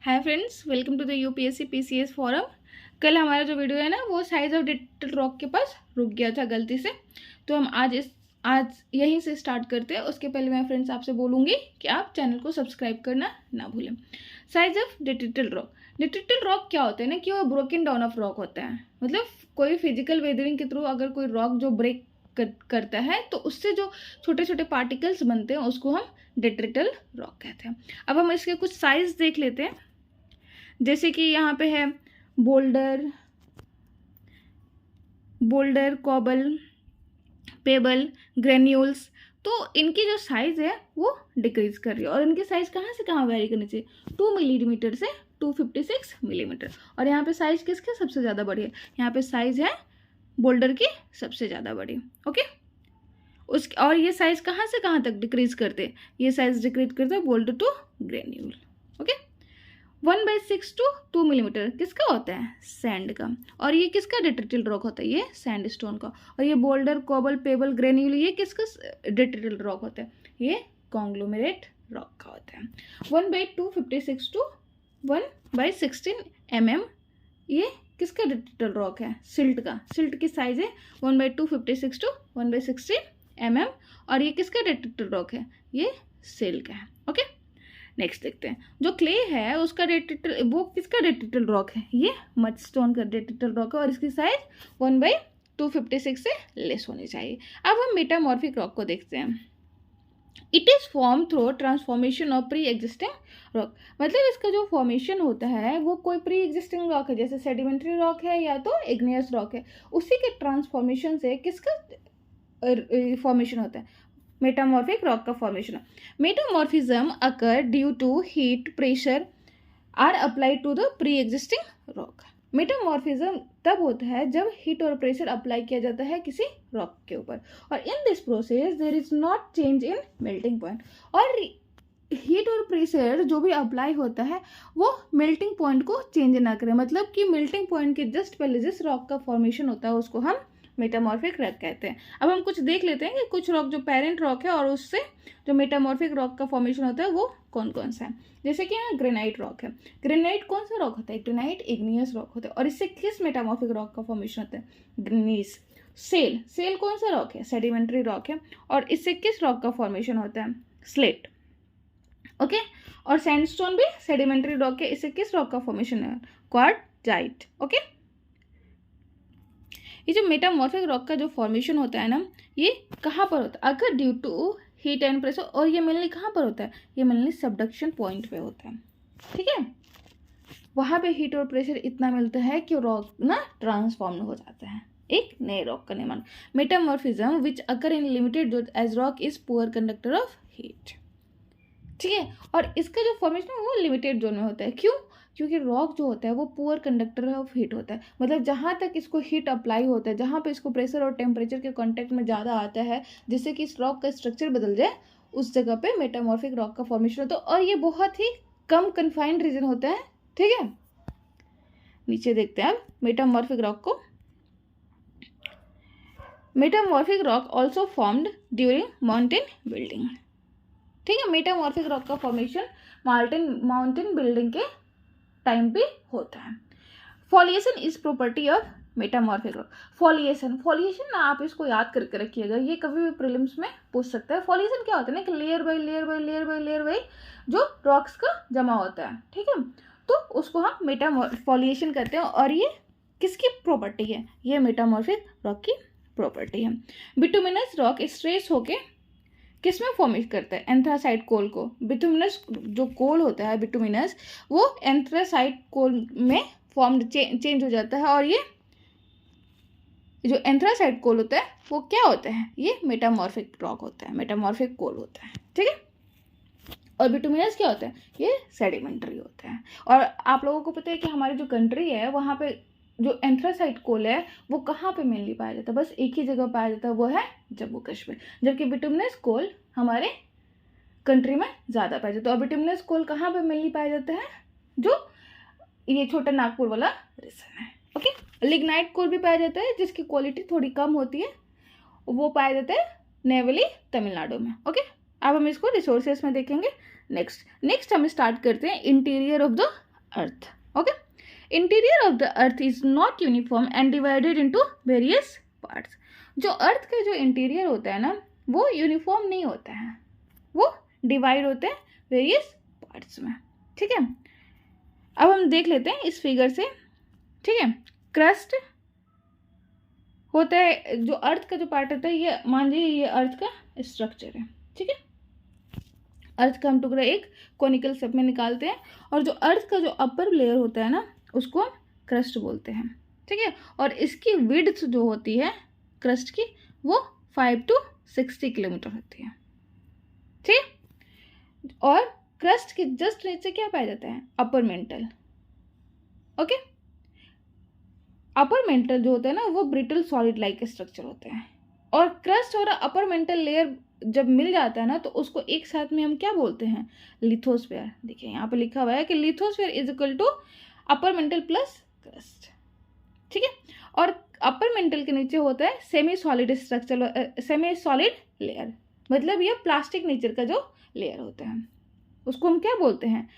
Hi friends, welcome to the UPSC PCS forum. कल हमारा जो वीडियो है ना वो साइज ऑफ डिटेक्टेड रॉक के पास रुक गया था गलती से, तो हम आज यहीं से स्टार्ट करते हैं। उसके पहले मैं फ्रेंड्स आपसे बोलूँगी कि आप चैनल को सब्सक्राइब करना ना भूलें। साइज ऑफ डिटेक्टेड रॉक क्या होता है ना कि वो ब्रोकन डाउन ऑफ रॉक होता है। मतलब कोई फिजिकल वेदरिंग के थ्रू अगर कोई रॉक जो ब्रेक करता है तो उससे जो छोटे छोटे पार्टिकल्स बनते हैं उसको हम डिटेक्टेड रॉक कहते हैं। अब हम इसके कुछ साइज देख लेते हैं। जैसे कि यहाँ पे है बोल्डर, कॉबल, पेबल, ग्रेन्यूल्स। तो इनकी जो साइज़ है वो डिक्रीज कर रही है और इनकी साइज़ कहाँ से कहाँ वेरी करनी चाहिए, 2 मिलीमीटर से 256 मिलीमीटर। और यहाँ पे साइज़ किसके सबसे ज़्यादा बड़ी है, यहाँ पे साइज़ है बोल्डर की सबसे ज़्यादा बड़ी। ओके, और ये साइज़ कहाँ से कहाँ तक डिक्रीज करते हैं, ये साइज़ डिक्रीज करते हैं boulder to granule. Okay, 1/6 to 2 millimetre किसका होता है, सैंड का। और ये किसका डिटेक्टेड रॉक होता है, ये सैंडस्टोन का। और ये बोल्डर, कोबल, पेबल, ग्रेन्यूल ये किसका डिटेक्टेड रॉक होता है, ये कॉन्ग्लोमेरेट रॉक का होता है। 1/256 टू 1/16 mm ये किसका डिटेक्टेड रॉक है, सिल्ट का। सिल्ट की साइज है 1/256 टू 1/16 mm और ये किसका डिटेक्टेड रॉक है, ये सेल का है। ओके, नेक्स्ट देखते हैं। जो क्ले है उसका वो किसका डिटेक्टेड रॉक है, ये मडस्टोन का डिटेक्टेड रॉक है और इसकी साइज 1/256 से लेस होनी चाहिए। अब हम मेटामॉर्फिक रॉक को देखते हैं। It is form through transformation of pre existing rock. मतलब इसका जो फॉर्मेशन होता है वो कोई प्री एग्जिस्टिंग रॉक है, जैसे सेडिमेंट्री रॉक है या तो इग्नियस रॉक है, उसी के ट्रांसफॉर्मेशन से किसका फॉर्मेशन होता है, मेटामॉर्फिक रॉक का formation. Metamorphism occur due to heat, pressure are applied to the pre existing rock. Metamorphism तब होता है जब हीट और प्रेशर अप्लाई किया जाता है किसी रॉक के ऊपर, और in this process there is not change in melting point. और हीट और प्रेशर जो भी अप्लाई होता है वो मेल्टिंग पॉइंट को चेंज ना करे। मतलब कि मेल्टिंग पॉइंट के जस्ट पहले जिस रॉक का फॉर्मेशन होता है उसको हम मेटामॉर्फिक रॉक कहते हैं। अब हम कुछ देख लेते हैं कि कुछ रॉक जो पेरेंट रॉक है और उससे जो मेटामॉर्फिक रॉक का फॉर्मेशन होता है वो कौन कौन सा है। जैसे कि यहाँ ग्रेनाइट रॉक है। ग्रेनाइट कौन सा रॉक होता है, ग्रेनाइट इग्नियस रॉक होता है और इससे किस मेटामॉर्फिक रॉक का फॉर्मेशन होता है, ग्नीस। सेल कौन सा रॉक है, सेडिमेंट्री रॉक है और इससे किस रॉक का फॉर्मेशन होता है, स्लेट। ओके, और सैंडस्टोन भी सेडिमेंट्री रॉक है, इससे किस रॉक का फॉर्मेशन है, क्वार्टजाइट। ओके, ये जो मेटामॉर्फिक रॉक का जो फॉर्मेशन होता है ना ये कहाँ पर होता है, अगर due to heat and pressure. और ये मेनली कहाँ पर होता है, ये मेनली सबडक्शन पॉइंट पे होता है। ठीक है, वहाँ पे हीट और प्रेशर इतना मिलता है कि रॉक ना ट्रांसफॉर्म हो जाता है एक नए रॉक का निर्माण। Metamorphism which occur in limited as rock is poor conductor of heat. ठीक है, और इसका जो फॉर्मेशन है वो लिमिटेड जोन में होता है। क्यों, क्योंकि रॉक जो होता है वो पुअर कंडक्टर ऑफ हीट होता है। मतलब जहाँ तक इसको हीट अप्लाई होता है, जहाँ पे इसको प्रेशर और टेम्परेचर के कांटेक्ट में ज़्यादा आता है जिससे कि इस रॉक का स्ट्रक्चर बदल जाए, उस जगह पे मेटामॉर्फिक रॉक का फॉर्मेशन होता है। और ये बहुत ही कम कन्फाइंड रीजन होता है। ठीक है, नीचे देखते हैं अब मेटामॉर्फिक रॉक को। Metamorphic rock also formed during mountain building. ठीक है, मेटामॉर्फिक रॉक का फॉर्मेशन माउंटेन बिल्डिंग के टाइम पे होता है। Foliation is property of metamorphic rock. Foliation ना आप इसको याद करके रखिएगा, ये कभी भी प्रीलिम्स में पूछ सकता है। फॉलिएशन क्या होता है ना कि लेयर बाय लेयर बाय जो रॉक्स का जमा होता है। ठीक है, तो उसको हम फॉलिएशन कहते हैं और ये किसकी प्रॉपर्टी है, ये मेटामॉर्फिक रॉक की प्रॉपर्टी है। बिटुमिनस रॉक स्ट्रेस होके किस में फॉर्मेट करता है, एंथ्रासाइट कोल को। बिटुमिनस जो कोल होता है बिटुमिनस, वो एंथ्रासाइट कोल में फॉर्म चेंज हो जाता है। और ये जो एंथ्रासाइट कोल होता है वो क्या होता है, ये मेटामॉर्फिक रॉक होता है, मेटामॉर्फिक कोल होता है। ठीक है, और बिटुमिनस क्या होता है, ये सेडिमेंट्री होता है। और आप लोगों को पता है कि हमारी जो कंट्री है वहाँ पे जो एंथ्रासाइट कोल है वो कहाँ पे मेनली पाया जाता है, बस एक ही जगह पाया जाता है, वो है जम्मू कश्मीर। जबकि बिटुमिनस कोल हमारे कंट्री में ज़्यादा पाया जाता है। और बिटुमिनस कोल कहाँ पे मेनली पाया जाता है, जो ये छोटा नागपुर वाला रीजन है। ओके, लिग्नाइट कोल भी पाया जाता है जिसकी क्वालिटी थोड़ी कम होती है, वो पाया जाता है नेवली तमिलनाडु में। ओके, अब हम इसको रिसोर्सेस में देखेंगे। नेक्स्ट हम स्टार्ट करते हैं interior of the earth. Okay, interior of the earth is not uniform and divided into various parts. जो अर्थ का जो इंटीरियर होता है ना वो यूनिफॉर्म नहीं होता है, वो डिवाइड होते हैं वेरियस पार्ट्स में। ठीक है, अब हम देख लेते हैं इस फिगर से। ठीक है, क्रस्ट होता है, जो अर्थ का जो पार्ट होता है, ये मान लीजिए ये अर्थ का स्ट्रक्चर है। ठीक है, अर्थ का हम टुकड़ा एक कोनिकल शेप में निकालते हैं और जो अर्थ का जो अपर लेयर होता है ना उसको हम क्रस्ट बोलते हैं। ठीक है, और इसकी विड्थ जो होती है क्रस्ट की वो 5 to 60 किलोमीटर होती है। ठीक, और क्रस्ट के जस्ट नीचे क्या पाया जाता है, upper mantle. Okay, upper mantle जो होता है ना वो ब्रिटल सॉलिड लाइक स्ट्रक्चर होते हैं, और क्रस्ट और अपर मेंटल लेयर जब मिल जाता है ना तो उसको एक साथ में हम क्या बोलते हैं, लिथोस्फेयर। देखिए यहाँ पे लिखा हुआ है कि lithosphere is equal to upper mantle plus crust. ठीक है, और अपर मेंटल के नीचे होता है semi solid structure, semi solid layer, मतलब ये प्लास्टिक नेचर का जो लेयर होता है उसको हम क्या बोलते हैं,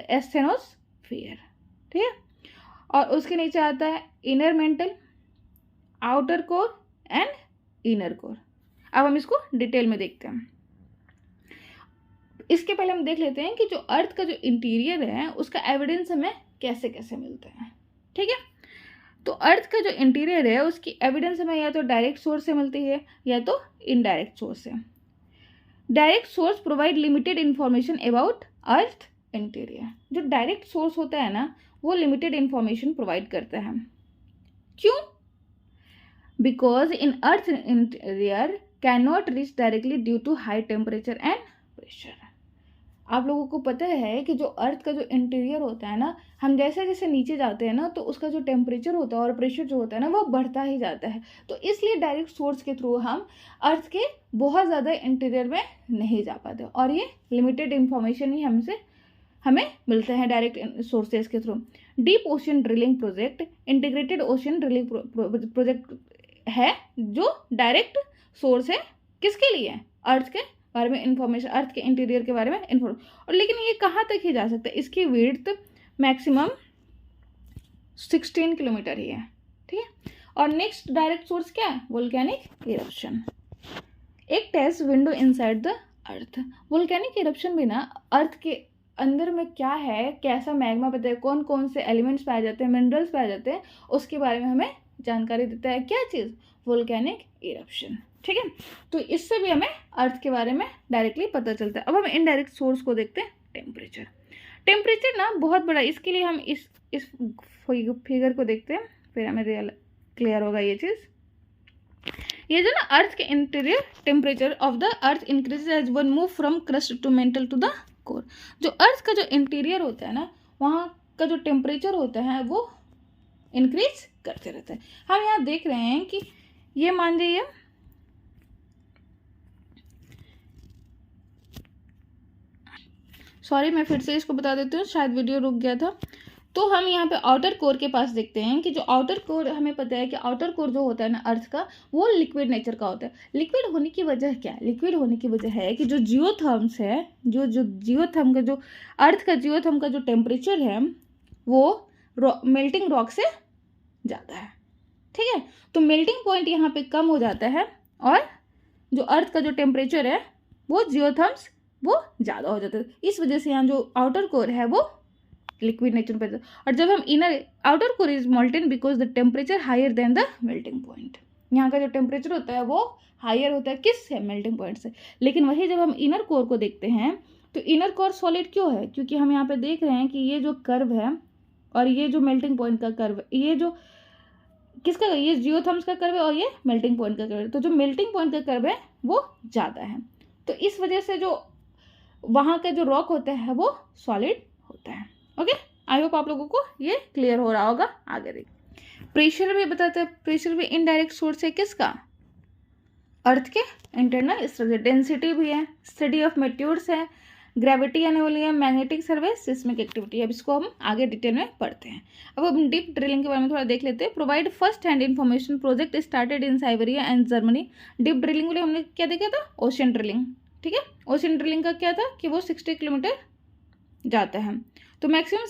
एस्थेनोस्फीयर। ठीक है, और उसके नीचे आता है inner mental, outer core and inner core. अब हम इसको डिटेल में देखते हैं। इसके पहले हम देख लेते हैं कि जो अर्थ का जो इंटीरियर है उसका एविडेंस हमें कैसे कैसे मिलते हैं। ठीक है, तो अर्थ का जो इंटीरियर है उसकी एविडेंस हमें या तो डायरेक्ट सोर्स से मिलती है या तो इनडायरेक्ट सोर्स से। Direct source provide limited information about earth interior. जो डायरेक्ट सोर्स होता है ना वो लिमिटेड इंफॉर्मेशन प्रोवाइड करता है। क्यों? Because in earth interior can not reach directly due to high temperature and pressure. आप लोगों को पता है कि जो अर्थ का जो इंटीरियर होता है ना, हम जैसे जैसे नीचे जाते हैं ना तो उसका जो टेम्परेचर होता है और प्रेशर जो होता है ना वो बढ़ता ही जाता है। तो इसलिए डायरेक्ट सोर्स के थ्रू हम अर्थ के बहुत ज़्यादा इंटीरियर में नहीं जा पाते, और ये लिमिटेड इंफॉर्मेशन ही हमें मिलते हैं डायरेक्ट सोर्सेज के through. Deep ocean drilling project integrated ocean drilling project है जो डायरेक्ट सोर्स है किसके लिए, अर्थ के बारे में इंफॉर्मेशन, अर्थ के इंटीरियर के बारे में इंफॉर्मेशन। और लेकिन ये कहाँ तक ही जा सकता है, इसकी विड्थ मैक्सिमम 16 किलोमीटर ही है। ठीक है, और नेक्स्ट डायरेक्ट सोर्स क्या है, वोल्केनिक इरप्शन। एक test window inside the earth. Volcanic eruption भी ना अर्थ के अंदर में क्या है, कैसा मैग्मा पता है, कौन कौन से एलिमेंट्स पाए जाते हैं, मिनरल्स पाए जाते हैं, उसके बारे में हमें जानकारी देता है। क्या चीज़, वोल्केनिक इरप्शन। ठीक है, तो इससे भी हमें अर्थ के बारे में डायरेक्टली पता चलता है। अब हम इनडायरेक्ट सोर्स को देखते हैं, टेम्परेचर। टेम्परेचर ना बहुत बड़ा, इसके लिए हम इस फिगर को देखते हैं फिर हमें क्लियर होगा ये चीज़। ये जो ना अर्थ के interior temperature of the earth increases as one move from crust to mantle to the core. जो अर्थ का जो इंटीरियर होता है ना वहाँ का जो टेम्परेचर होता है वो इंक्रीज करते रहता है। हम यहाँ देख रहे हैं कि ये मान लीजिए सॉरी मैं फिर से इसको बता देती हूँ, शायद वीडियो रुक गया था। तो हम यहाँ पे आउटर कोर के पास देखते हैं कि जो आउटर कोर, हमें पता है कि आउटर कोर जो होता है ना अर्थ का वो लिक्विड नेचर का होता है। लिक्विड होने की वजह क्या है, लिक्विड होने की वजह है कि जो जियोथर्म्स है, जो जियोथर्म का जो अर्थ का जियोथर्म का जो टेम्परेचर है वो मेल्टिंग रॉक से ज़्यादा है। ठीक है, तो मेल्टिंग पॉइंट यहाँ पे कम हो जाता है और जो अर्थ का जो टेम्परेचर है वो जियोथर्म्स वो ज़्यादा हो जाता है। इस वजह से यहाँ जो आउटर कोर है वो लिक्विड नेचर पर, और जब हम inner outer core is molten because the temperature higher than the melting point. यहाँ का जो टेम्परेचर होता है वो हायर होता है किससे, मेल्टिंग पॉइंट से। लेकिन वही जब हम इनर कोर को देखते हैं तो इनर कोर सॉलिड क्यों है, क्योंकि हम यहाँ पे देख रहे हैं कि ये जो कर्व है और ये जो मेल्टिंग पॉइंट का कर्व, ये जो किसका, ये जियोथर्म्स का कर्व है और ये मेल्टिंग पॉइंट का कर्व है। तो जो मेल्टिंग पॉइंट का कर्व है वो ज़्यादा है, तो इस वजह से जो वहाँ का जो रॉक होता है वो सॉलिड होता है। ओके, आई होप आप लोगों को ये क्लियर हो रहा होगा। आगे देखिए, प्रेशर भी बताते हैं, प्रेशर भी इनडायरेक्ट सोर्स है किसका, अर्थ के इंटरनल स्ट्रक्चर। डेंसिटी भी है, स्टडी ऑफ मेट्योर्स है, ग्रेविटी आने वाली है, मैग्नेटिक सर्वे, सिस्मिक एक्टिविटी। अब इसको हम आगे डिटेल में पढ़ते हैं। अब हम डीप ड्रिलिंग के बारे में थोड़ा देख लेते हैं। Provide first hand information project started in Siberia and Germany. Deep drilling में हमने क्या देखा था, ओशन ड्रिलिंग। ठीक है, ओशन ड्रिलिंग का क्या था कि वो 60 किलोमीटर जाता है। तो maximum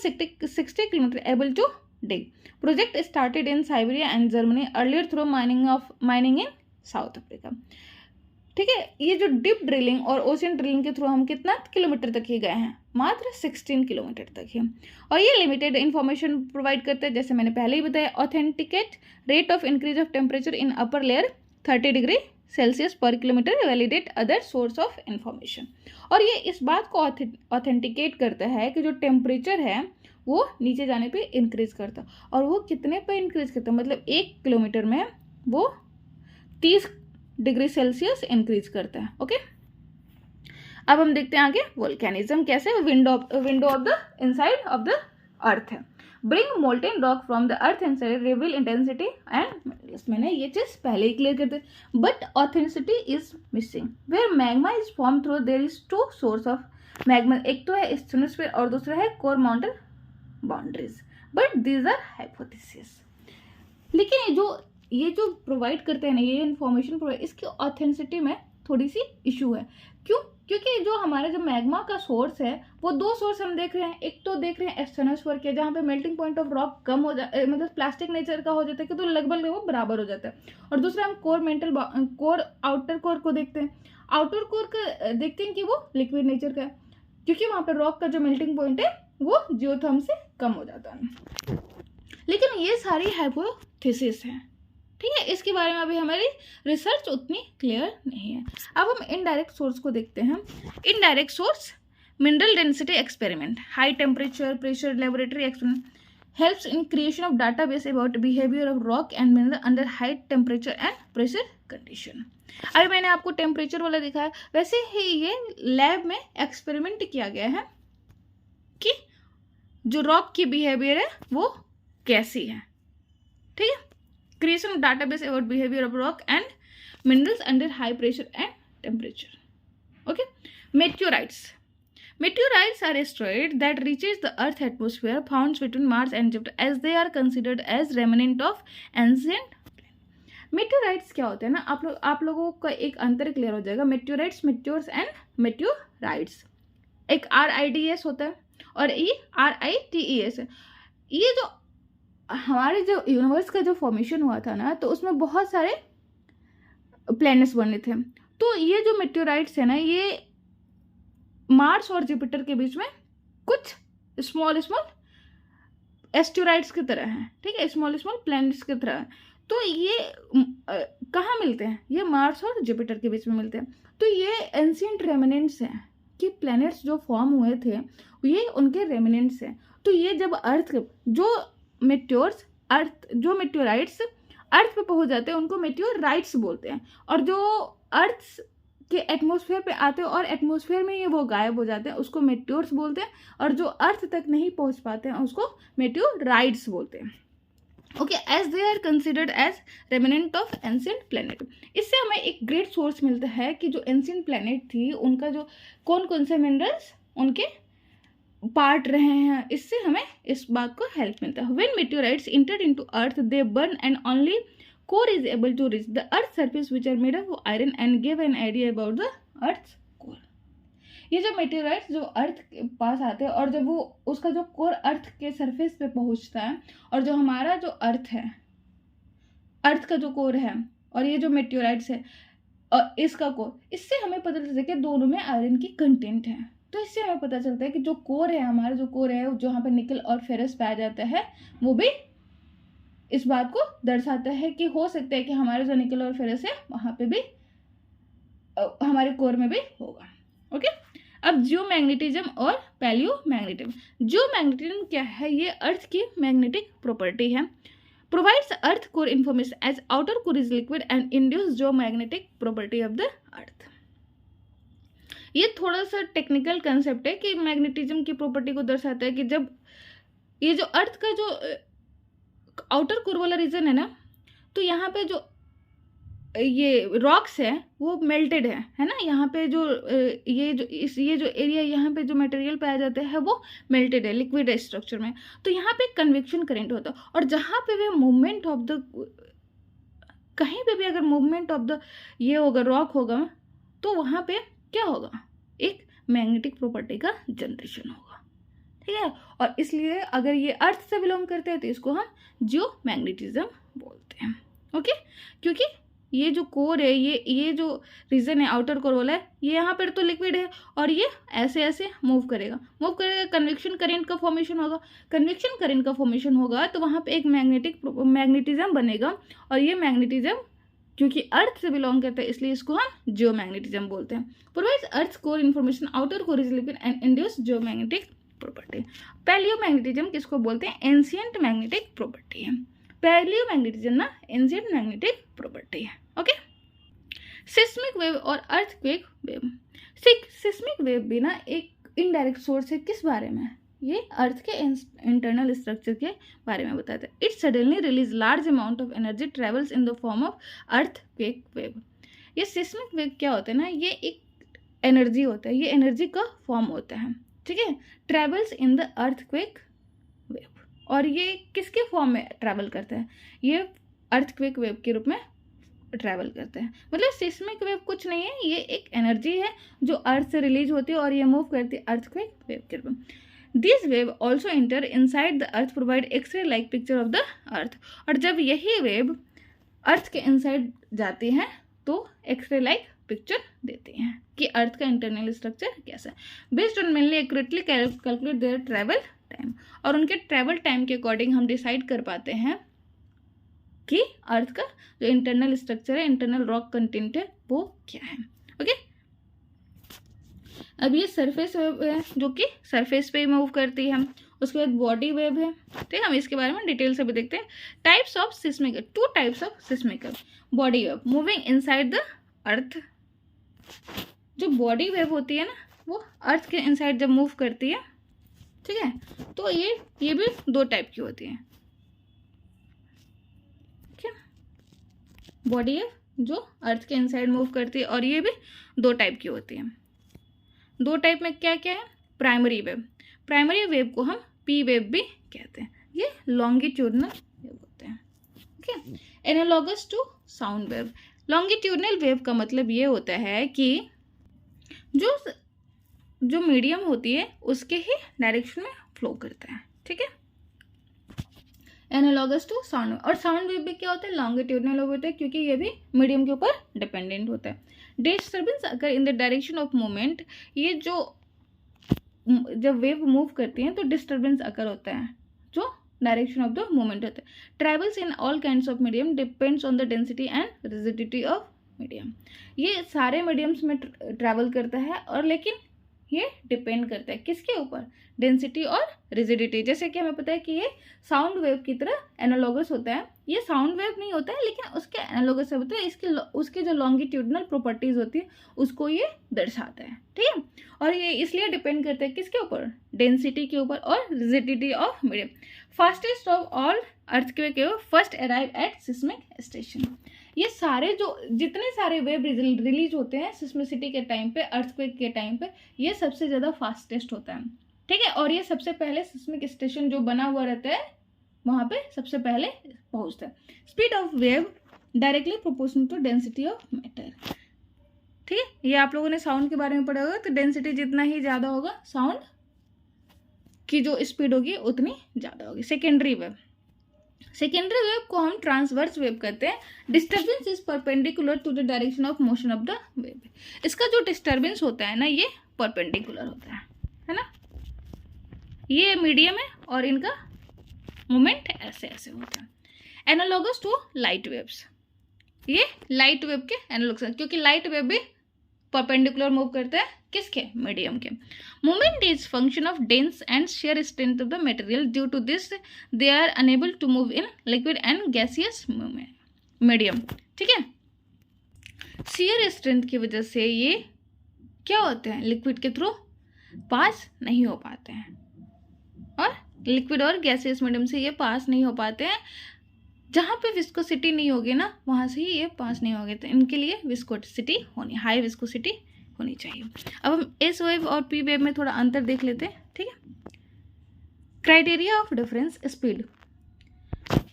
60 kilometre able to dig. Project started in Siberia and Germany earlier through mining in South Africa. ठीक है, ये जो डीप ड्रिलिंग और ओशन ड्रिलिंग के थ्रू हम कितना किलोमीटर तक ही गए हैं, मात्र 16 किलोमीटर तक ही। और ये लिमिटेड इंफॉर्मेशन प्रोवाइड करते हैं, जैसे मैंने पहले ही बताया, authenticate rate of increase of temperature in upper layer 30 degree Celsius per kilometre, validate other source of information. और ये इस बात को ऑथेंटिकेट करता है कि जो टेम्परेचर है वो नीचे जाने पे इंक्रीज करता है, और वो कितने पे इंक्रीज करता है, मतलब 1 किलोमीटर में वो 30 डिग्री सेल्सियस इंक्रीज करता है। ओके, अब हम देखते हैं आगे वोल्केनिज्म कैसे window of the inside of the earth है। Bring molten rock from the earth inside, reveal intensity and, मैंने ये चीज पहले ही क्लियर कर दी, but authenticity is missing. Where magma is form through there is 2 source of magma, एक तो है एस्टेनोस्फीयर और दूसरा है core mountain boundaries, but these are hypothesis. लेकिन ये जो प्रोवाइड करते हैं ना, ये इन्फॉर्मेशन प्रोवाइड, इसकी ऑथेंटिसिटी में थोड़ी सी इशू है। क्यों? क्योंकि जो हमारा जो मैग्मा का सोर्स है वो 2 सोर्स हम देख रहे हैं, एक तो देख रहे हैं एस्टेनोस्फीयर के, जहाँ पे मेल्टिंग पॉइंट ऑफ रॉक कम हो जाए, मतलब प्लास्टिक नेचर का हो जाता है कि तो लगभग वो बराबर हो जाता है। और दूसरा हम कोर आउटर कोर को देखते हैं। आउटर कोर का देखते हैं कि वो लिक्विड नेचर का है, क्योंकि वहाँ पर रॉक का जो मेल्टिंग पॉइंट है वो जियोथर्म से कम हो जाता है। लेकिन ये सारी हाइपोथेसिस है, ठीक है, इसके बारे में अभी हमारी रिसर्च उतनी क्लियर नहीं है। अब हम इनडायरेक्ट सोर्स को देखते हैं। Indirect source, mineral density experiment, high temperature pressure laboratory experiment helps in creation of database about behaviour of rock and mineral under high temperature and pressure condition. अभी मैंने आपको टेम्परेचर वाला दिखाया, वैसे ही ये लैब में एक्सपेरिमेंट किया गया है कि जो रॉक की बिहेवियर है वो कैसी है। ठीक है, creation of database about behavior of rock and minerals under high pressure and temperature. Okay, meteorites are asteroids that reaches the earth atmosphere found between Mars and Jupiter, as they are considered as remnant of ancient meteorites। क्या होते हैं ना, आप लोगों का एक अंतर clear हो जाएगा। meteorites, meteors and meteorites, एक RIDS होता है और ये RITES है। ये जो हमारे जो यूनिवर्स का जो फॉर्मेशन हुआ था ना, तो उसमें बहुत सारे प्लैनेट्स बने थे। तो ये जो मेटेओराइट्स है ना, ये मार्स और जुपिटर के बीच में कुछ स्मॉल एस्टेरॉइड्स की तरह हैं। ठीक है, स्मॉल प्लैनेट्स की तरह है। तो ये कहाँ मिलते हैं? ये मार्स और जुपिटर के बीच में मिलते हैं। तो ये एंशिएंट रेमिनेंट्स हैं कि प्लैनेट्स जो फॉर्म हुए थे ये उनके रेमिनेंट्स हैं। तो ये जब अर्थ जो मेटेओराइट्स अर्थ पे पहुंच जाते हैं उनको मेटेओराइट्स बोलते हैं, और जो अर्थ के एटमॉस्फेयर पे आते हैं और एटमॉस्फेयर में ये वो गायब हो जाते हैं उसको मेटेओर्स बोलते हैं, और जो अर्थ तक नहीं पहुंच पाते हैं उसको मेटेओराइट्स बोलते हैं। Okay, as they are considered as remnant of ancient planet. इससे हमें एक ग्रेट सोर्स मिलता है कि जो एंशिएंट प्लैनेट थी उनका जो कौन से मिनरल्स उनके पार्ट रहे हैं, इससे हमें इस बात को हेल्प मिलता है। When meteorites entered into earth they burn and only core is able to reach the earth surface which are made of iron and give an idea about the earth core. ये जो मेटेओराइट्स जो अर्थ के पास आते हैं और जब वो उसका जो कोर अर्थ के सरफेस पे पहुंचता है, और जो हमारा जो अर्थ है, अर्थ का जो कोर है और ये जो मेटेओराइट्स है और इसका कोर, इससे हमें पता चलता है कि दोनों में आयरन की कंटेंट है। तो इससे हमें पता चलता है कि जो कोर है, हमारा जो कोर है जहाँ पे निकल और फेरस पाया जाता है, वो भी इस बात को दर्शाता है कि हो सकता है कि हमारे जो निकल और फेरस है वहाँ पे भी हमारे कोर में भी होगा। ओके, अब जियोमैग्नेटिज्म और पैलियोमैग्नेटिज्म। जियोमैग्नेटिज्म क्या है? ये अर्थ की मैग्नेटिक प्रॉपर्टी है। Provides earth core information as outer core is liquid and induce geomagnetic property of the earth. ये थोड़ा सा टेक्निकल कंसेप्ट है कि मैग्नेटिज्म की प्रॉपर्टी को दर्शाता है कि जब ये जो अर्थ का जो आउटर कोर वाला रीजन है ना, तो यहाँ पे जो ये रॉक्स है वो मेल्टेड है ना, यहाँ पे जो ये जो एरिया यहाँ पे जो मटेरियल पाया जाता है वो मेल्टेड है, लिक्विड है स्ट्रक्चर में। तो यहाँ पे कन्वेक्शन करंट होता है, और जहाँ पे भी मूवमेंट ऑफ द, कहीं पे भी अगर मूवमेंट ऑफ द ये होगा, रॉक होगा, तो वहाँ पे क्या होगा? एक मैग्नेटिक प्रॉपर्टी का जनरेशन होगा। ठीक है। और इसलिए अगर ये अर्थ से बिलोंग करते हैं तो इसको हम जियोमैग्नेटिज्म बोलते हैं। ओके, क्योंकि ये जो कोर है, ये जो रीजन है आउटर कोर वाला है, ये यहाँ पर तो लिक्विड है और ये ऐसे ऐसे मूव करेगा, कन्वेक्शन करेंट का फॉर्मेशन होगा। कन्वेक्शन करेंट का फॉर्मेशन होगा तो वहाँ पे एक मैग्नेटिज्म बनेगा, और ये मैग्नेटिज्म क्योंकि अर्थ से बिलोंग करता है इसलिए इसको हम जियोमैग्नेटिज्म बोलते हैं। Provides earth core information, outer core is liquid and induce geomagnetic property. Palaeomagnetism किसको बोलते हैं? एंशिएंट मैग्नेटिक प्रॉपर्टी है। पैलियोमैग्नेटिज्म ना एंशिएंट मैग्नेटिक प्रॉपर्टी है। ओके, सिस्मिक वेव और अर्थक्वेक वेव। सिस्मिक वेव भी ना एक इनडायरेक्ट सोर्स है, किस बारे में? ये अर्थ के इंटरनल स्ट्रक्चर के बारे में बताता है। It suddenly release large amount of energy travels in the form of earthquake wave. ये सिस्मिक वेव क्या होता है ना, ये एक एनर्जी होता है, ये एनर्जी का फॉर्म होता है, ठीक है, travels in the earthquake wave. और ये किसके फॉर्म में ट्रैवल करता है? ये अर्थक्वेक वेव के रूप में ट्रैवल करते हैं। मतलब सिस्मिक वेव कुछ नहीं है, ये एक एनर्जी है जो अर्थ से रिलीज होती है और ये मूव करती है अर्थक्वेक वेव के रूप में। This wave also enter inside the earth, provide X ray like picture of the earth. और जब यही वेव अर्थ के इनसाइड जाती हैं तो एक्सरे लाइक पिक्चर देती हैं कि अर्थ का इंटरनल स्ट्रक्चर कैसा है। Based on mainly accurately calculate their travel time, और उनके ट्रैवल टाइम के अकॉर्डिंग हम डिसाइड कर पाते हैं कि अर्थ का जो इंटरनल स्ट्रक्चर है, इंटरनल रॉक कंटेंट है, वो क्या है। ओके, अब ये सरफेस वेव है जो कि सरफेस पे मूव करती है। उसके बाद बॉडी वेव है, ठीक है, हम इसके बारे में डिटेल से भी देखते हैं। Types of seismic, 2 types of seismic wave. Body wave moving inside the अर्थ, जो बॉडी वेव होती है ना वो अर्थ के इनसाइड जब मूव करती है, ठीक है, तो ये भी 2 टाइप की होती है। बॉडी वेव जो अर्थ के इनसाइड मूव करती है, और ये भी 2 टाइप की होती है। 2 टाइप में क्या क्या है? प्राइमरी वेव, प्राइमरी वेव को हम पी वेव भी कहते हैं, ये लॉन्गिट्यूडनल वेव होते हैं। Okay, analogous to sound wave. Longitudinal wave का मतलब ये होता है कि जो मीडियम होती है उसके ही डायरेक्शन में फ्लो करता है, ठीक है। एनालॉगस टू साउंड वेव, और साउंड वेव भी क्या होता है? लॉन्गिट्यूडनल वेव होता है, क्योंकि ये भी मीडियम के ऊपर डिपेंडेंट होता है। डिस्टर्बेंस अगर in the direction of movement, ये जो जब वेव मूव करती हैं तो डिस्टर्बेंस अकर होता है जो डायरेक्शन ऑफ द मूवमेंट होता है। Travels in all kinds of medium, depends on the density and rigidity of medium. ये सारे मीडियम्स में ट्रैवल करता है, और लेकिन ये डिपेंड करता है किसके ऊपर? डेंसिटी और रिजिडिटी। जैसे कि हमें पता है कि ये साउंड वेव की तरह एनालॉगस होता है, ये साउंड वेव नहीं होता है लेकिन उसके एनालॉगस होता है, उसकी जो लॉन्गिट्यूडनल प्रॉपर्टीज होती है उसको ये दर्शाता है, ठीक है। और ये इसलिए डिपेंड करता है किसके ऊपर? डेंसिटी के ऊपर और rigidity of medium. Fastest of all earthquake wave first arrive at seismic station. ये सारे जो जितने सारे वेव रिलीज होते हैं सिस्मिसिटी के टाइम पे, अर्थक्वेक के टाइम पे, ये सबसे ज़्यादा फास्टेस्ट होता है, ठीक है। और ये सबसे पहले सिस्मिक स्टेशन जो बना हुआ रहता है वहाँ पे सबसे पहले पहुँचता है। Speed of wave directly proportional to density of matter, ठीक है। ये आप लोगों ने साउंड के बारे में पढ़ा होगा, तो डेंसिटी जितना ही ज़्यादा होगा साउंड की जो स्पीड होगी उतनी ज़्यादा होगी। सेकेंडरी वेव, सेकेंडरी वेव को हम ट्रांसवर्स वेव कहते हैं। Disturbance is perpendicular to the direction of motion of the wave. इसका जो डिस्टर्बेंस होता है ना ये परपेंडिकुलर होता है ना। ये मीडियम है और इनका मोमेंट ऐसे ऐसे होता है। एनालॉगस टू लाइट वेव्स, ये लाइट वेव के एनालॉगस है, क्योंकि लाइट वेव भी परपेंडिकुलर मूव करता है किसके? मीडियम के। Movement is function of dense and shear strength of the material, due to this they are unable to move in liquid and gaseous medium, ठीक है। शेयर स्ट्रेंथ की वजह से ये क्या होते हैं? लिक्विड के थ्रू पास नहीं हो पाते हैं, और लिक्विड और गैसियस मीडियम से ये पास नहीं हो पाते हैं। जहाँ पे विस्कोसिटी नहीं होगी ना वहाँ से ही ये पास नहीं होंगे, तो इनके लिए विस्कोसिटी होनी, हाई विस्कोसिटी होनी चाहिए। अब हम एस वेव और पी वेव में थोड़ा अंतर देख लेते हैं, ठीक है। क्राइटेरिया ऑफ डिफरेंस स्पीड,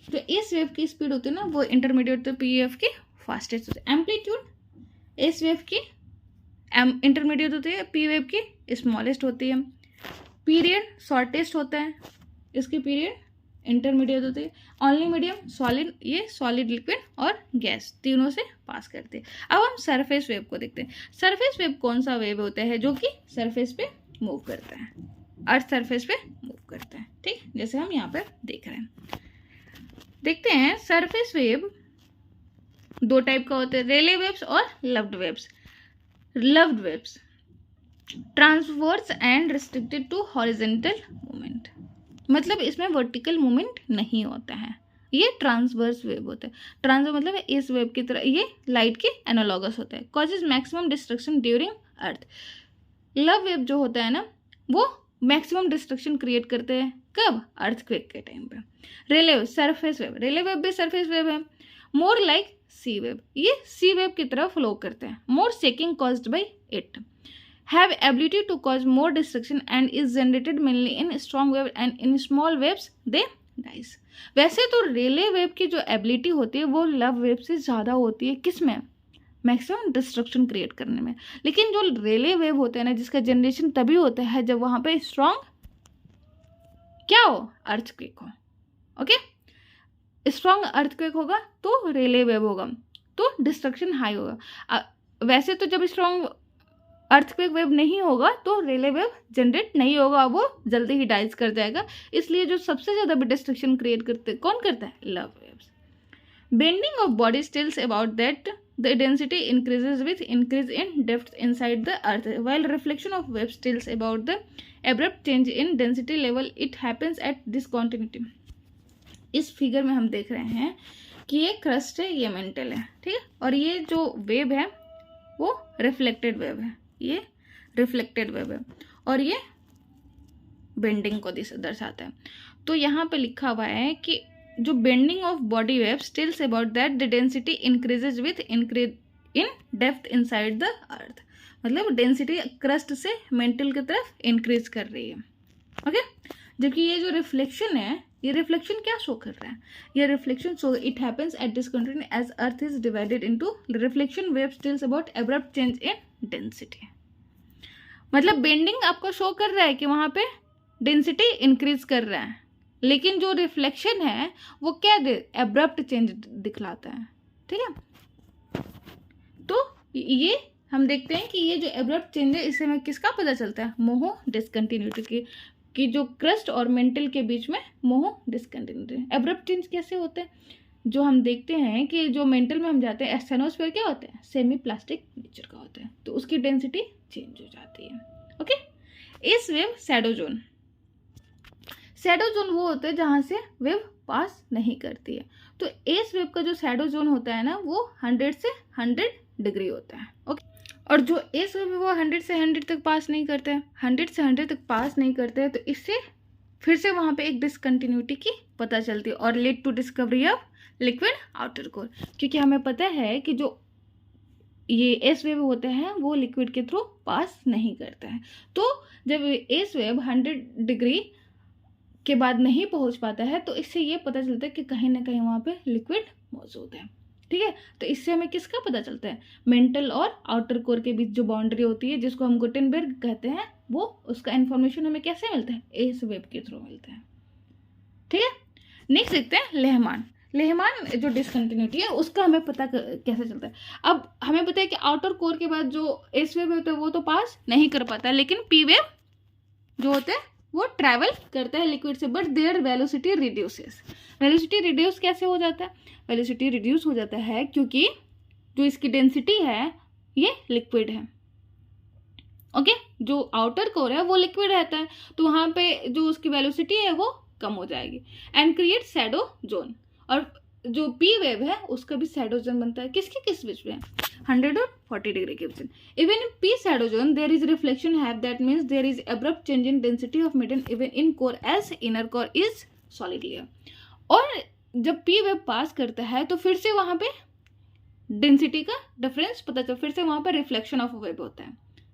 जो एस वेव की स्पीड होती है ना वो इंटरमीडिएट तो पी वेव की फास्टेस्ट होती है। एम्पलीट्यूड एस वेव की इंटरमीडिएट होती है, पी वेव की स्मॉलेस्ट होती है। पीरियड शॉर्टेस्ट होता है, इसके पीरियड इंटरमीडिएट होते हैं। ओनली मीडियम सॉलिड, ये सॉलिड, लिक्विड और गैस तीनों से पास करते हैं। अब हम सरफेस वेव को देखते हैं। सरफेस वेव कौन सा वेव होता है जो कि सरफेस पे मूव करता है, अर्थ सरफेस पे मूव करता है, ठीक, जैसे हम यहाँ पर देख रहे हैं। देखते हैं सरफेस वेव दो टाइप का होता है, रेले वेव्स और loved waves. Loved waves transverse and restricted to horizontal movement, मतलब इसमें वर्टिकल मूवमेंट नहीं होता है, ये ट्रांसवर्स वेव होता है। ट्रांसवर्स मतलब इस वेव की तरह, ये लाइट के एनालॉगस होता है। कॉजेज मैक्सिमम डिस्ट्रक्शन ड्यूरिंग अर्थ। लव वेव जो होता है ना, वो मैक्सिमम डिस्ट्रक्शन क्रिएट करते हैं कब, अर्थक्वेक के टाइम पे। रेले वेव सरफेस वेव, रेले वेव भी सरफेस वेव है। मोर लाइक सी वेव, ये सी वेव की तरह फ्लो करते हैं। More shaking caused by it, have ability to cause more destruction and is generated mainly in strong wave and in small waves they dies। वैसे तो रेले wave की जो एबिलिटी होती है वो लव वेव से ज़्यादा होती है, किस में, मैक्सिमम डिस्ट्रक्शन क्रिएट करने में। लेकिन जो रेले वेव होता है ना, जिसका जनरेशन तभी होता है जब वहाँ पे स्ट्रॉन्ग क्या हो, अर्थक्वेक हो। ओके, स्ट्रॉन्ग अर्थक्वेक होगा तो रेले वेव होगा, तो डिस्ट्रक्शन हाई होगा। वैसे तो जब स्ट्रॉन्ग अर्थक्वेक वेव नहीं होगा तो रेले वेव जनरेट नहीं होगा, वो जल्दी ही डाइज कर जाएगा। इसलिए जो सबसे ज़्यादा भी डिस्ट्रक्शन क्रिएट करते कौन करता है, love waves. Bending of body tells about that the density increases with increase in depth inside the earth, while reflection of waves tells about the abrupt change in density level it happens at discontinuity. इस figure में हम देख रहे हैं कि ये crust है, ये मेंटल है, ठीक है, और ये जो वेव है वो रिफ्लेक्टेड वेव है, ये रिफ्लेक्टेड वेव है, और ये बेंडिंग को दर्शाता है। तो यहाँ पे लिखा हुआ है कि जो bending of body waves tells about that the density increases with increase in depth inside the अर्थ, मतलब डेंसिटी क्रस्ट से मेंटल की तरफ इंक्रीज कर रही है। ओके, जबकि ये जो रिफ्लेक्शन है, ये रिफ्लेक्शन क्या शो कर रहा है, ये reflection show it happens at discontinuity as earth is divided into reflection waves tells about abrupt change in density. मतलब बेंडिंग आपको शो कर रहा है कि वहाँ पे डेंसिटी इंक्रीज कर रहा है, लेकिन जो रिफ्लेक्शन है वो क्या एब्रप्ट चेंज दिखलाता है, ठीक है। तो ये हम देखते हैं कि ये जो एब्रप्ट चेंज है, इससे हमें किसका पता चलता है, मोहो डिसकंटिन्यूटी की जो क्रस्ट और मेंटल के बीच में मोहो डिसकंटिन्यूटी। एब्रप्ट चेंज कैसे होते हैं, जो हम देखते हैं कि जो मेंटल में हम जाते हैं, एस्थेनोस्फीयर क्या होता है, सेमी प्लास्टिक नेचर का होता है, तो उसकी डेंसिटी चेंज हो जाती है। ओके, इस wave shadow zone, shadow zone वो होता है जहाँ से वेव पास नहीं करती है। तो इस वेव का जो शैडो जोन होता है ना, वो 100 से 100 डिग्री होता है। ओके, और जो इस वेव वो 100 से 100 तक पास नहीं करते हैं, 100 से 100 तक पास नहीं करते हैं, तो इससे फिर से वहाँ पे एक डिसकंटिन्यूटी की पता चलती है और lead to discovery of liquid outer core. क्योंकि हमें पता है कि जो ये एस वेव होते हैं वो लिक्विड के थ्रू पास नहीं करता है, तो जब एस वेव 100 डिग्री के बाद नहीं पहुंच पाता है, तो इससे ये पता चलता है कि कहीं ना कहीं वहाँ पे लिक्विड मौजूद है, ठीक है। तो इससे हमें किसका पता चलता है, मेंटल और आउटर कोर के बीच जो बाउंड्री होती है, जिसको हम गुटेनबर्ग कहते हैं, वो उसका इन्फॉर्मेशन हमें कैसे मिलता है, एस वेव के थ्रू मिलता है, ठीक है। नेक्स्ट देखते हैं लेहमान। लेहमान जो डिसकंटिन्यूटी है उसका हमें पता कैसे चलता है। अब हमें पता है कि आउटर कोर के बाद जो एस वेव होता है वो तो पास नहीं कर पाता है, लेकिन पी वेव जो होता है वो ट्रैवल करता है लिक्विड से, but there velocity reduces. Velocity reduce कैसे हो जाता है, वेलोसिटी रिड्यूस हो जाता है क्योंकि जो इसकी डेंसिटी है ये लिक्विड है, ओके। जो आउटर कोर है वो लिक्विड रहता है, तो वहाँ पे जो उसकी वेलोसिटी है वो कम हो जाएगी एंड क्रिएट शैडो जोन। और जो पी वेव है उसका भी शैडो जोन बनता है, किसके किस बीच में, 100 और 40 डिग्री के बीच में। Even in P shadow zone there is reflection have, that means there is abrupt change in density of metal even in core as inner core is solid layer. और जब पी वेव पास करता है तो फिर से वहाँ पे डेंसिटी का डिफरेंस पता चलता है, फिर से वहाँ पर रिफ्लेक्शन ऑफ वेव होता है,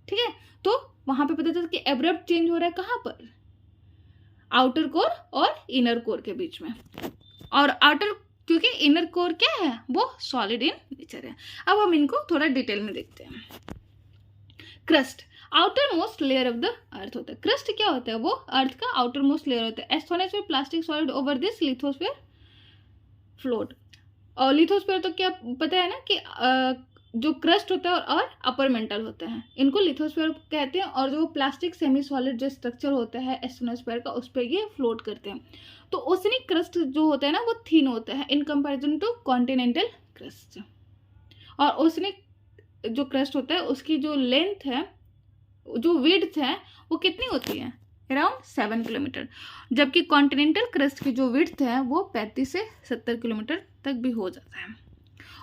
ठीक है। तो वहाँ पे पता चलता है कि अब्रप्ट चेंज हो रहा है कहाँ पर, आउटर कोर और इनर कोर के बीच में। और आउटर, क्योंकि इनर कोर क्या है वो सॉलिड इन नेचर है। अब हम इनको थोड़ा डिटेल में देखते हैं। Crust, outer most layer of the अर्थ होता है। क्रस्ट क्या होता है? वो अर्थ का आउटर मोस्ट लेयर होता है। Asthenosphere plastic solid over this lithosphere float. और लिथोस्फीयर तो क्या पता है ना कि जो क्रस्ट होता है और अपर मेंटल होता है, इनको लिथोस्फीयर कहते हैं। और जो प्लास्टिक सेमी सॉलिड जो स्ट्रक्चर होता है एस्थोनोस्फीयर का, उस पर ये फ्लोट करते हैं। तो ओशनिक क्रस्ट जो होता है ना वो थिन होता है in comparison to continental crust. और ओशनिक जो क्रस्ट होता है उसकी जो लेंथ है, जो विड्थ है, वो कितनी होती है? Around 7 kilometre. जबकि कॉन्टिनेंटल क्रस्ट की जो विड्थ है वो 35 से 70 किलोमीटर तक भी हो जाता है।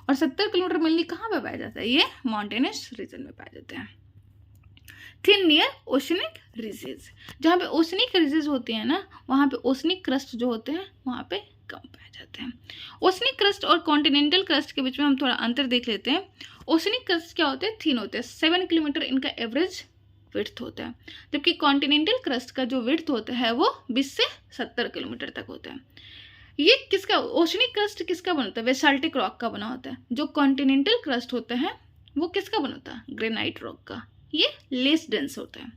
और 70 किलोमीटर मेनली कहाँ पे पाया जाता है? ये माउंटेनस रीजन में पाए जाते हैं। थिन नियर ओशनिक रिजेस, जहाँ पे ओशनिक रिजेस होती है ना, वहाँ पे ओशनिक क्रस्ट जो होते हैं वहाँ पे कम पाए जाते हैं। ओशनिक क्रस्ट और कॉन्टिनेंटल क्रस्ट के बीच में हम थोड़ा अंतर देख लेते हैं। ओशनिक क्रस्ट क्या होते हैं? थिन होते हैं, 7 किलोमीटर इनका एवरेज विड्थ होता है। जबकि कॉन्टिनेंटल क्रस्ट का जो विड्थ होता है वो 20 से 70 किलोमीटर तक होता है। ये किसका? ओशनिक क्रस्ट किसका बनता है? बेसाल्टिक रॉक का बना होता है। जो कॉन्टिनेंटल क्रस्ट होता है वो किसका बना होता है? ग्रेनाइट रॉक का। ये लेस डेंस होता है,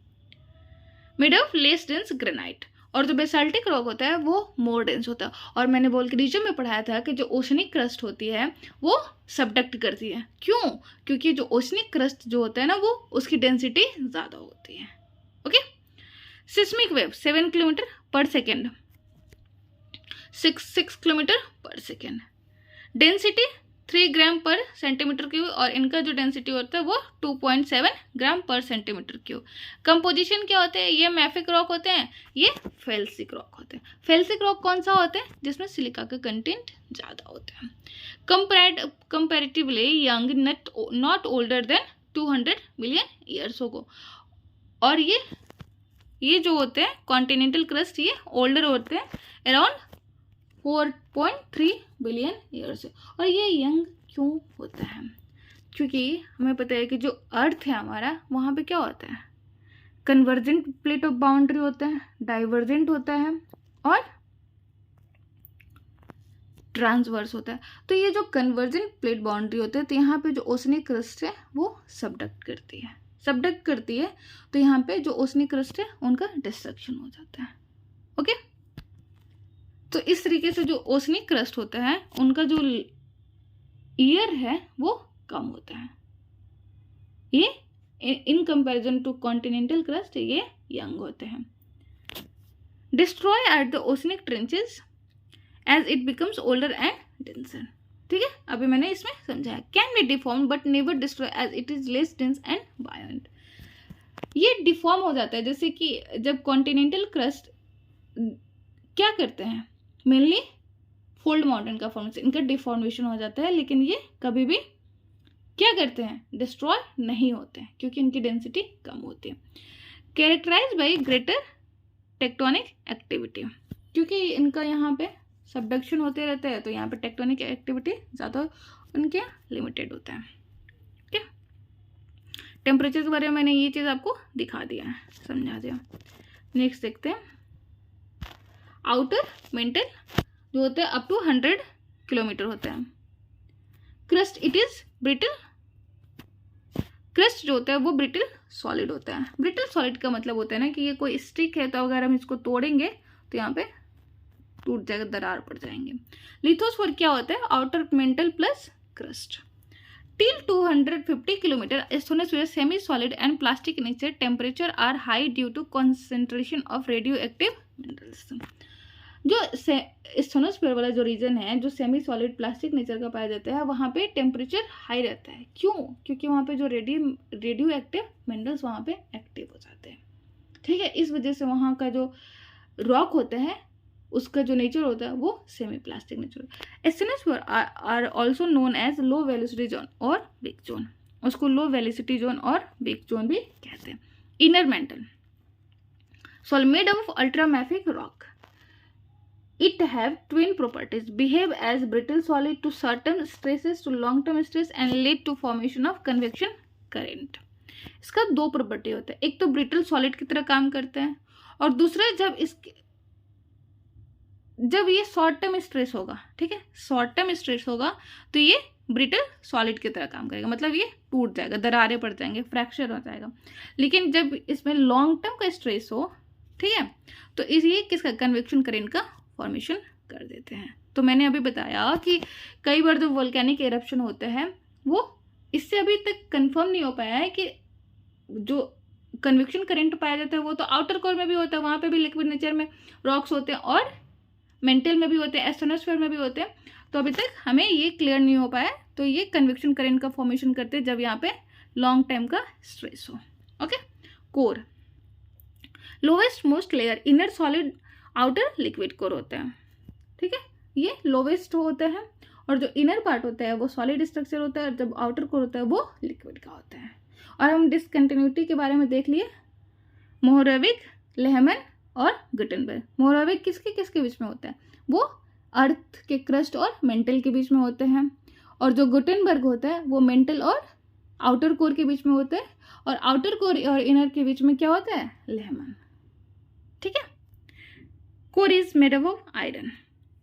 made of less dense granite. और जो बेसाल्टिक रॉक होता है वो मोर डेंस होता है। और मैंने बोल के रीजन में पढ़ाया था कि जो ओशनिक क्रस्ट होती है वो सबडक्ट करती है। क्यों? क्योंकि जो ओशनिक क्रस्ट जो होता है ना वो उसकी डेंसिटी ज़्यादा होती है। ओके। सिस्मिक वेव 7 किलोमीटर पर सेकेंड, 6 किलोमीटर पर सेकेंड। डेंसिटी 3 ग्राम पर सेंटीमीटर क्यूब, और इनका जो डेंसिटी होता है वो 2.7 ग्राम पर सेंटीमीटर क्यूब। कंपोजिशन क्या होते हैं? ये मैफिक रॉक होते हैं, ये फेल्सिक रॉक होते हैं। फेल्सिक रॉक कौन सा होता है? जिसमें सिलिका का कंटेंट ज़्यादा होता है। Comparatively young, not older than 200 million years होगा। और ये जो होते हैं कॉन्टिनेंटल क्रस्ट, ये ओल्डर होते हैं अराउंड 4.3 बिलियन ईयर्स। और ये यंग क्यों होता है? क्योंकि हमें पता है कि जो अर्थ है हमारा, वहाँ पे क्या होता है? कन्वर्जेंट प्लेट ऑफ बाउंड्री होता है, डाइवर्जेंट होता है और ट्रांसवर्स होता है। तो ये जो कन्वर्जेंट प्लेट बाउंड्री होता है, तो यहाँ पे जो ओशनिक क्रस्ट है वो सबडक्ट करती है। तो यहाँ पे जो ओशनिक क्रस्ट है उनका डिस्ट्रक्शन हो जाता है। ओके। तो इस तरीके से जो ओशनिक क्रस्ट होता है उनका जो ईयर है वो कम होता है। ये in comparison to continental crust ये यंग होते हैं। Destroy at the oceanic trenches as it becomes older and denser. ठीक है, अभी मैंने इसमें समझाया। Can be deform but never destroy as it is less dense and buoyant. ये डिफॉर्म हो जाता है, जैसे कि जब कॉन्टिनेंटल क्रस्ट क्या करते हैं, मेनली फोल्ड माउंटेन का फॉर्मेशन, इनका डिफॉर्मेशन हो जाता है, लेकिन ये कभी भी क्या करते हैं? डिस्ट्रॉय नहीं होते हैं, क्योंकि इनकी डेंसिटी कम होती है। Characterize by greater tectonic activity, क्योंकि इनका यहाँ पे सबडक्शन होते रहता है, तो यहाँ पे टेक्टोनिक एक्टिविटी ज़्यादा उनके लिमिटेड होता है। ठीक है, टेम्परेचर के बारे में मैंने ये चीज़ आपको दिखा दिया है, समझा दिया। नेक्स्ट देखते हैं। आउटर मेंटल जो होता है अप टू 100 किलोमीटर होता है। Crust it is brittle. Crust जो होता है वो ब्रिटल सॉलिड होता है। ब्रिटल सॉलिड का मतलब होता है ना कि ये कोई स्टिक है, तो अगर हम इसको तोड़ेंगे तो यहाँ पे टूट जाएगा, दरार पड़ जाएंगे। लिथोस्फीयर क्या होता है? Outer mantle plus crust. Till 250 kilometre asthenosphere semi solid and plastic nature, temperature are high due to concentration of radio active minerals. जो एस्थोनोस्फीयर वाला जो रीजन है, जो सेमी सॉलिड प्लास्टिक नेचर का पाया जाता है, वहाँ पे टेम्परेचर हाई रहता है। क्यों? क्योंकि वहाँ पे जो रेडियो एक्टिव मिनरल्स वहाँ पे एक्टिव हो जाते हैं। ठीक है, इस वजह से वहाँ का जो रॉक होता है उसका जो नेचर होता है वो semi plastic nature. Asthenosphere are also known as low velocity zone और वीक जोन। उसको लो वेलोसिटी जोन और वीक जोन भी कहते हैं। Inner mantle solid made of ultramafic rock. It have twin properties, behave as brittle solid to certain stresses, to long term stress and lead to formation of convection current। इसका 2 property होता है, एक तो brittle solid की तरह काम करते हैं, और दूसरा जब ये शॉर्ट टर्म स्ट्रेस होगा, ठीक है, शॉर्ट टर्म स्ट्रेस होगा तो ये ब्रिटल सॉलिड की तरह काम करेगा, मतलब ये टूट जाएगा, दरारें पड़ जाएंगे, फ्रैक्चर हो जाएगा। लेकिन जब इसमें लॉन्ग टर्म का स्ट्रेस हो, ठीक है, तो ये किसका, कन्वेक्शन करेंट का फॉर्मेशन कर देते हैं। तो मैंने अभी बताया कि कई बार जो वोल्केनिक एरप्शन होते हैं वो इससे अभी तक कंफर्म नहीं हो पाया है कि जो कन्वेक्शन करंट पाया जाता है वो तो आउटर कोर में भी होता है, वहाँ पे भी लिक्विड नेचर में रॉक्स होते हैं, और मेंटल में भी होते हैं, एस्ट्रोनोस्फीयर में भी होते हैं। तो अभी तक हमें ये क्लियर नहीं हो पाया, तो ये कन्वेक्शन करंट का फॉर्मेशन करते हैं जब यहाँ पे लॉन्ग टाइम का स्ट्रेस हो। Okay, core, lowest most layer, inner solid outer liquid core होते हैं, ठीक है, ये लोवेस्ट होते हैं, और जो इनर पार्ट होता है वो सॉलिड स्ट्रक्चर होता है, और जब आउटर कोर होता है वो लिक्विड का होता है। और हम डिसकंटिन्यूटी के बारे में देख लिए, मोहरविक, लेहमैन और गुटेनबर्ग। मोहरविक किसके किसके बीच में होता है, वो अर्थ के क्रस्ट और मेंटल के बीच में होते हैं, और जो गुटेनबर्ग होता है वो मेंटल और आउटर कोर के बीच में होता है, और आउटर कोर और इनर के बीच में क्या होता है, लेहमैन, ठीक है। Core is made up of iron.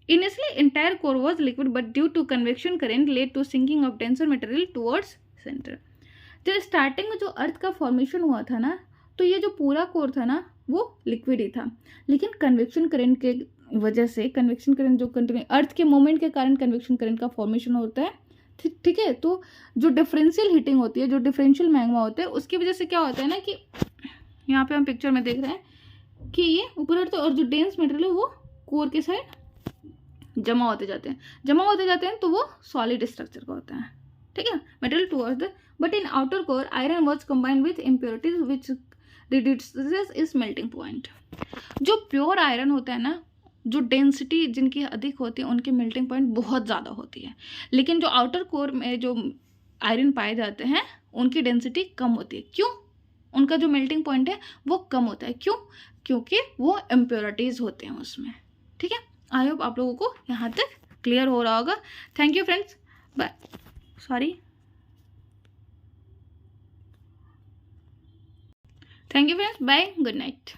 Initially, entire core was liquid, but due to convection current led to sinking of denser material towards center. जब स्टार्टिंग में जो अर्थ का फॉर्मेशन हुआ था ना, तो ये जो पूरा कोर था ना वो लिक्विड ही था, लेकिन कन्वेक्शन करंट के वजह से, कन्वेक्शन करंट जो कंटिन्यू अर्थ के मोमेंट के कारण कन्वेक्शन करंट का फॉर्मेशन होता है, ठीक है। तो जो डिफरेंशियल हीटिंग होती है, जो डिफरेंशियल मैग्मा होता है, उसकी वजह से क्या होता है ना कि यहाँ पे हम पिक्चर में देख रहे हैं कि ये ऊपर हटता है, और जो डेंस मटेरियल है वो कोर के साइड जमा होते जाते हैं, तो वो सॉलिड स्ट्रक्चर का होता है, ठीक है, metal towards the, but in outer core iron was combined with impurities which reduces is melting point. जो प्योर आयरन होता है ना, जो डेंसिटी जिनकी अधिक होती है उनकी मेल्टिंग पॉइंट बहुत ज़्यादा होती है, लेकिन जो आउटर कोर में जो आयरन पाए जाते हैं उनकी डेंसिटी कम होती है। क्यों? उनका जो मेल्टिंग पॉइंट है वो कम होता है। क्यों? क्योंकि वो इम्प्योरिटीज होते हैं उसमें, ठीक है। आई होप आप लोगों को यहाँ तक क्लियर हो रहा होगा। Thank you friends, bye, thank you friends, bye, good night.